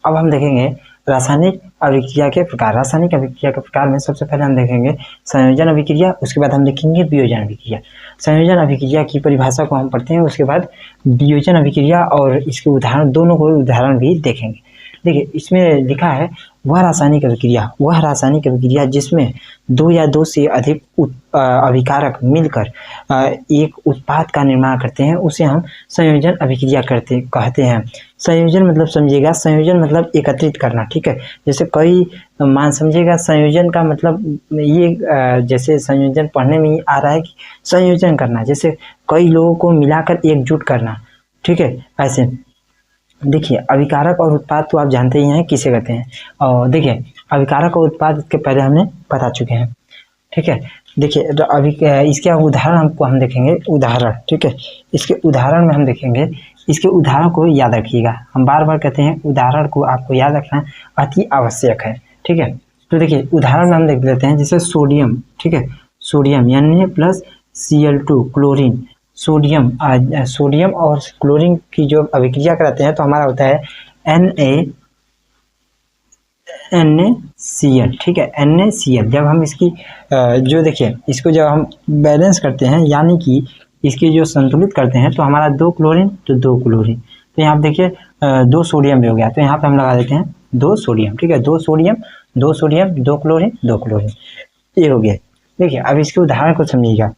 अब हम देखेंगे रासायनिक अभिक्रिया के प्रकार। रासायनिक अभिक्रिया के प्रकार में सबसे पहले हम देखेंगे संयोजन अभिक्रिया, उसके बाद हम देखेंगे वियोजन अभिक्रिया। संयोजन अभिक्रिया की परिभाषा को हम पढ़ते हैं, उसके बाद वियोजन अभिक्रिया और इसके उदाहरण, दोनों को उदाहरण भी देखेंगे। देखिए इसमें लिखा है वह रासायनिक अभिक्रिया जिसमें दो या दो से अधिक अभिकारक मिलकर एक उत्पाद का निर्माण करते हैं, उसे हम संयोजन अभिक्रिया कहते हैं। संयोजन मतलब समझिएगा, संयोजन मतलब एकत्रित करना, ठीक है। जैसे कई मान समझिएगा, संयोजन का मतलब ये जैसे संयोजन पढ़ने में ही आ रहा है कि संयोजन करना, जैसे कई लोगों को मिलाकर एकजुट करना, ठीक है। ऐसे देखिए अभिकारक और उत्पाद तो आप जानते ही हैं किसे कहते हैं। और देखिए अभिकारक और उत्पाद के पहले हमने बता चुके हैं, ठीक है। देखिए अभी इसके उदाहरण हम देखेंगे, उदाहरण, ठीक है। इसके उदाहरण में हम देखेंगे, इसके उदाहरण को याद रखिएगा। हम बार बार कहते हैं उदाहरण को आपको याद रखना अति आवश्यक है, ठीक है। तो देखिए उदाहरण में हम देख लेते हैं, जैसे सोडियम, ठीक है, सोडियम Na+Cl2 क्लोरीन। सोडियम और क्लोरीन की जो अभिक्रिया कराते हैं तो हमारा होता है NaCl, ठीक है, NaCl। जब हम इसकी जो देखिए इसको जब हम बैलेंस करते हैं, यानी कि इसकी जो संतुलित करते हैं, तो हमारा 2 क्लोरीन तो 2 क्लोरीन, तो यहाँ पे देखिए 2 सोडियम भी हो गया, तो यहाँ पे हम लगा देते हैं 2 सोडियम, ठीक है। 2 सोडियम 2 क्लोरीन 2 क्लोरीन, ये हो गया। देखिए अब इसके उदाहरण को समझिएगा,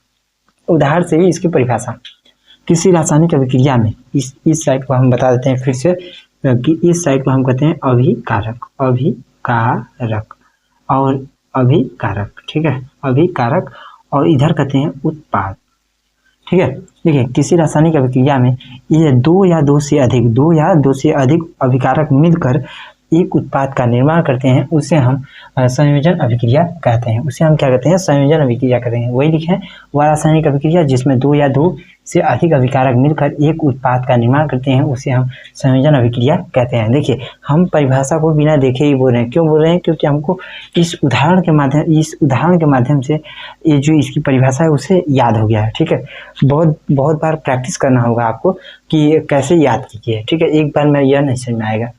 उदाहरण से ही इसकी परिभाषा। किसी रासायनिक अभिक्रिया में इस साइड को हम बता देते हैं फिर से कि इस साइड को हम कहते हैं अभिकारक और अभिकारक, ठीक है, अभिकारक, और इधर कहते हैं उत्पाद, ठीक है। देखिए किसी रासायनिक अभिक्रिया में ये दो या दो से अधिक अभिकारक मिलकर एक उत्पाद का निर्माण करते हैं, उसे हम संयोजन अभिक्रिया कहते हैं। उसे हम क्या कहते हैं? संयोजन अभिक्रिया कहते हैं। वही लिखे हैं, वह रासायनिक अभिक्रिया जिसमें दो या दो से अधिक अभिकारक मिलकर एक उत्पाद का निर्माण करते हैं, उसे हम संयोजन अभिक्रिया कहते हैं। देखिए हम परिभाषा को बिना देखे ही बोल रहे हैं। क्यों बोल रहे हैं? क्योंकि हमको इस उदाहरण के माध्यम से ये जो इसकी परिभाषा है उसे याद हो गया है। ठीक है, बहुत बार प्रैक्टिस करना होगा आपको कि कैसे याद कीजिए। ठीक है, एक बार में यह नहीं समझ में आएगा।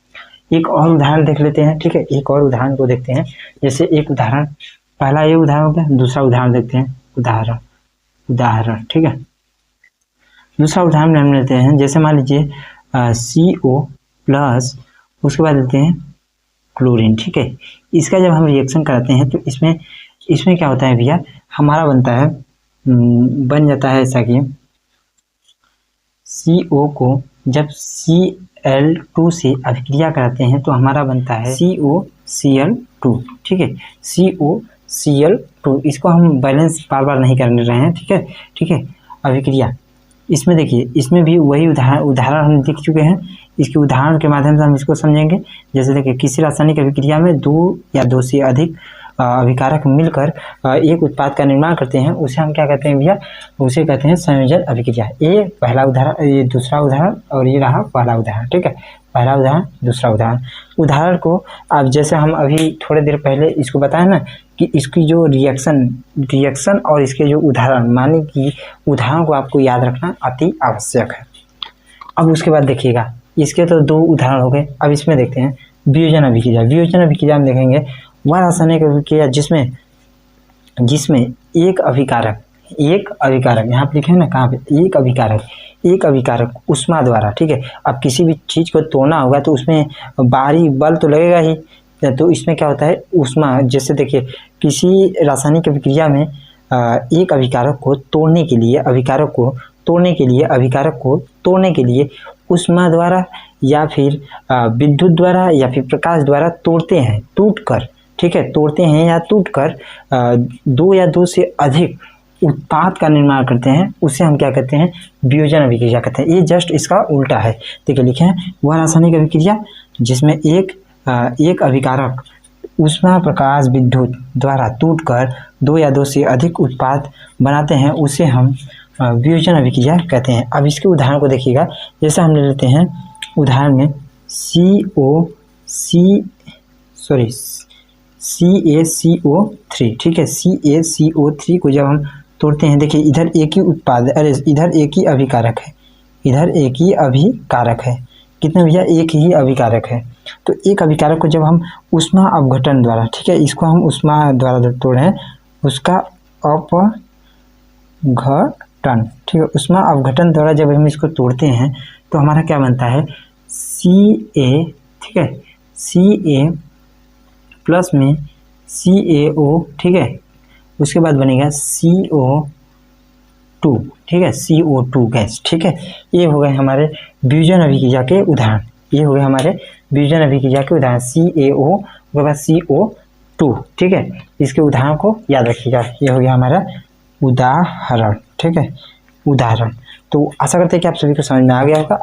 एक और उदाहरण देख लेते हैं। ठीक है, एक और उदाहरण को देखते हैं। जैसे एक उदाहरण, पहला ये उदाहरण हो गया, दूसरा उदाहरण देखते हैं। उदाहरण ठीक है, दूसरा उदाहरण हम लेते हैं। जैसे मान लीजिए CO+, उसके बाद लेते हैं क्लोरीन। ठीक है, इसका जब हम रिएक्शन कराते हैं तो इसमें क्या होता है भैया, हमारा बन जाता है ऐसा कि CO को जब Cl2 से अभिक्रिया कराते हैं तो हमारा बनता है COCl2। ठीक है, COCl2। इसको हम बैलेंस बार बार नहीं करने रहे हैं। ठीक है, अभिक्रिया इसमें देखिए, इसमें भी वही उदाहरण हम देख चुके हैं। इसके उदाहरण के माध्यम से हम इसको समझेंगे। जैसे देखिए, किसी रासायनिक अभिक्रिया में दो या दो से अधिक अभिकारक मिलकर एक उत्पाद का निर्माण करते हैं, उसे हम क्या कहते हैं भैया? उसे कहते हैं संयोजन अभिक्रिया। ये पहला उदाहरण, ये दूसरा उदाहरण, और ये रहा पहला उदाहरण। ठीक है, पहला उदाहरण, दूसरा उदाहरण को अब जैसे हम अभी थोड़ी देर पहले इसको बताया ना कि इसकी जो रिएक्शन और इसके जो उदाहरण, माने कि उदाहरण को आपको याद रखना अति आवश्यक है। अब उसके बाद देखिएगा, इसके तो दो उदाहरण हो गए। अब इसमें देखते हैं वियोजन अभिक्रिया। वियोजन अभिक्रिया में देखेंगे वह रासायनिक अभिक्रिया जिसमें एक अभिकारक, यहाँ पे लिखे हैं ना, कहाँ पे? एक अभिकारक ऊष्मा द्वारा। ठीक है, अब किसी भी चीज़ को तोड़ना होगा तो उसमें बाहरी बल तो लगेगा ही, तो इसमें क्या होता है? ऊष्मा। जैसे देखिए, किसी रासायनिक अभिक्रिया में एक अभिकारक को तोड़ने के लिए ऊष्मा द्वारा या फिर विद्युत द्वारा या फिर प्रकाश द्वारा तोड़ते हैं, तोड़ते हैं या टूटकर दो या दो से अधिक उत्पाद का निर्माण करते हैं, उसे हम क्या कहते हैं? वियोजन अभिक्रिया कहते हैं। ये जस्ट इसका उल्टा है। देखिए लिखे हैं, वह रासायनिक अभिक्रिया जिसमें एक अभिकारक ऊष्मा प्रकाश विद्युत द्वारा टूटकर दो या दो से अधिक उत्पाद बनाते हैं, उसे हम वियोजन अभिक्रिया कहते हैं। अब इसके उदाहरण को देखिएगा। जैसे हम ले लेते हैं उदाहरण में CaCO3। ठीक है, CaCO3 को जब हम तोड़ते हैं, देखिए इधर एक ही अभिकारक है, कितने भैया? एक ही अभिकारक है। तो एक अभिकारक को जब हम ऊष्मा अपघटन द्वारा, ठीक है, इसको हम ऊष्मा द्वारा तोड़ें, उसका अपघटन, ठीक है, ऊष्मा अपघटन द्वारा जब हम इसको तोड़ते हैं तो हमारा क्या बनता है Ca, ठीक है, Ca प्लस में CaO, ठीक है, उसके बाद बनेगा CO2, ठीक है, CO2 गैस, ठीक है। ये हो गए हमारे विभजन अभिक्रिया के उदाहरण, ये हो गए हमारे विभजन अभिक्रिया के उदाहरण CaO उसके बाद CO2, ठीक है। इसके उदाहरण को याद रखिएगा, ये हो गया हमारा उदाहरण, ठीक है, उदाहरण। तो आशा करते हैं कि आप सभी को समझ में आ गया होगा।